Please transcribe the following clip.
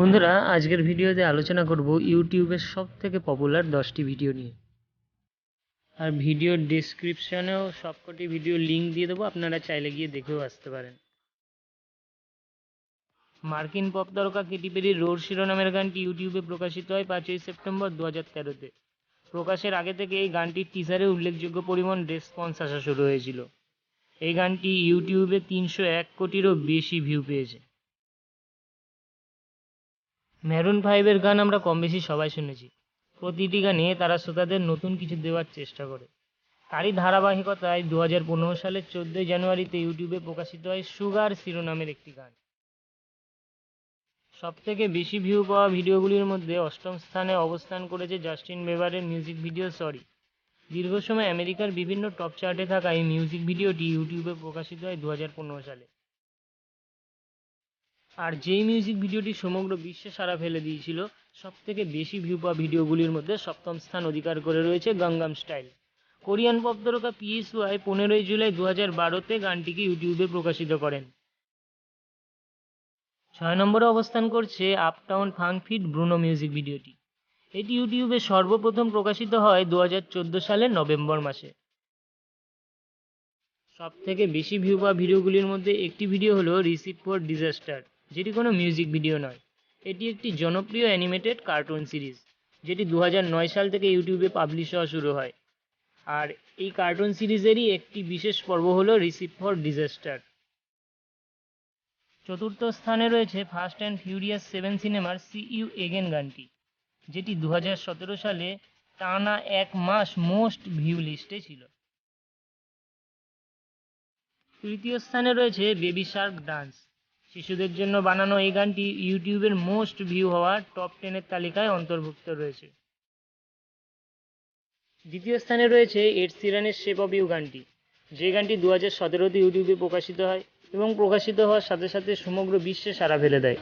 বন্ধুরা, আজকের ভিডিওতে আলোচনা করব ইউটিউবের সবথেকে পপুলার 10টি ভিডিও নিয়ে। আর ভিডিওর ডেসক্রিপশনেও সবকটি ভিডিও লিঙ্ক দিয়ে দেবো, আপনারা চাইলে গিয়ে দেখেও আসতে পারেন। মার্কিন পপ তারকা কেটি পেরির রোড শিরোনামের গানটি ইউটিউবে প্রকাশিত হয় 5ই সেপ্টেম্বর 2013-তে। প্রকাশের আগে থেকে এই গানটির টিজারে উল্লেখযোগ্য পরিমাণ রেসপন্স আসা শুরু হয়েছিল। এই গানটি ইউটিউবে 301 কোটিরও বেশি ভিউ পেয়েছে। ম্যারুন 5-এর গান আমরা কম বেশি সবাই শুনেছি। প্রতিটি গানে তারা শ্রোতাদের নতুন কিছু দেওয়ার চেষ্টা করে। তারই ধারাবাহিকতায় 2015 সালের 14ই জানুয়ারিতে ইউটিউবে প্রকাশিত হয় সুগার শিরোনামের একটি গান। সবথেকে বেশি ভিউ পাওয়া ভিডিওগুলির মধ্যে 8ম স্থানে অবস্থান করেছে জাস্টিন বিবারের মিউজিক ভিডিও সরি। দীর্ঘ সময় আমেরিকার বিভিন্ন টপ চার্টে থাকা এই মিউজিক ভিডিওটি ইউটিউবে প্রকাশিত হয় 2015 সালে। আর যেই মিউজিক ভিডিওটি সমগ্র বিশ্বে সাড়া ফেলে দিয়েছিল, সবথেকে বেশি ভিউ পাওয়া ভিডিওগুলির মধ্যে 7ম স্থান অধিকার করে রয়েছে গাঙ্গাম স্টাইল। কোরিয়ান পপ তারকা PSY 15ই জুলাই 2012-তে গানটিকে ইউটিউবে প্রকাশিত করেন। 6 নম্বরে অবস্থান করছে Uptown Funk feat Bruno music ভিডিওটি। এটি ইউটিউবে সর্বপ্রথম প্রকাশিত হয় 2014 সালের নভেম্বর মাসে। সবথেকে বেশি ভিউ পাওয়া ভিডিওগুলির মধ্যে একটি ভিডিও হলো রিসিভ ফর ডিজাস্টার, যেটি কোনো মিউজিক ভিডিও নয়। এটি একটি জনপ্রিয় অ্যানিমেটেড কার্টুন সিরিজ, যেটি 2009 সাল থেকে ইউটিউবে পাবলিশ হওয়া শুরু হয়। আর এই কার্টুন সিরিজেরই একটি বিশেষ পর্ব হলো রিসিভ ফর ডিজাস্টার। 4র্থ স্থানে রয়েছে ফাস্ট অ্যান্ড ফিউরিয়াস 7 সিনেমার সি ইউ এগেন গানটি, যেটি 2017 সালে টানা 1 মাস মোস্ট ভিউ লিস্টে ছিল। 3য় স্থানে রয়েছে বেবি শার্ক ডান্স। শিশুদের জন্য বানানো এই গানটি ইউটিউবের মোস্ট ভিউ হওয়া টপ 10-এর তালিকায় অন্তর্ভুক্ত রয়েছে। 2য় স্থানে রয়েছে এড শিরানের শেপ অফ ইউ গানটি, যে গানটি 2017-তে ইউটিউবে প্রকাশিত হয় এবং প্রকাশিত হওয়ার সাথে সাথে সমগ্র বিশ্বে সাড়া ফেলে দেয়।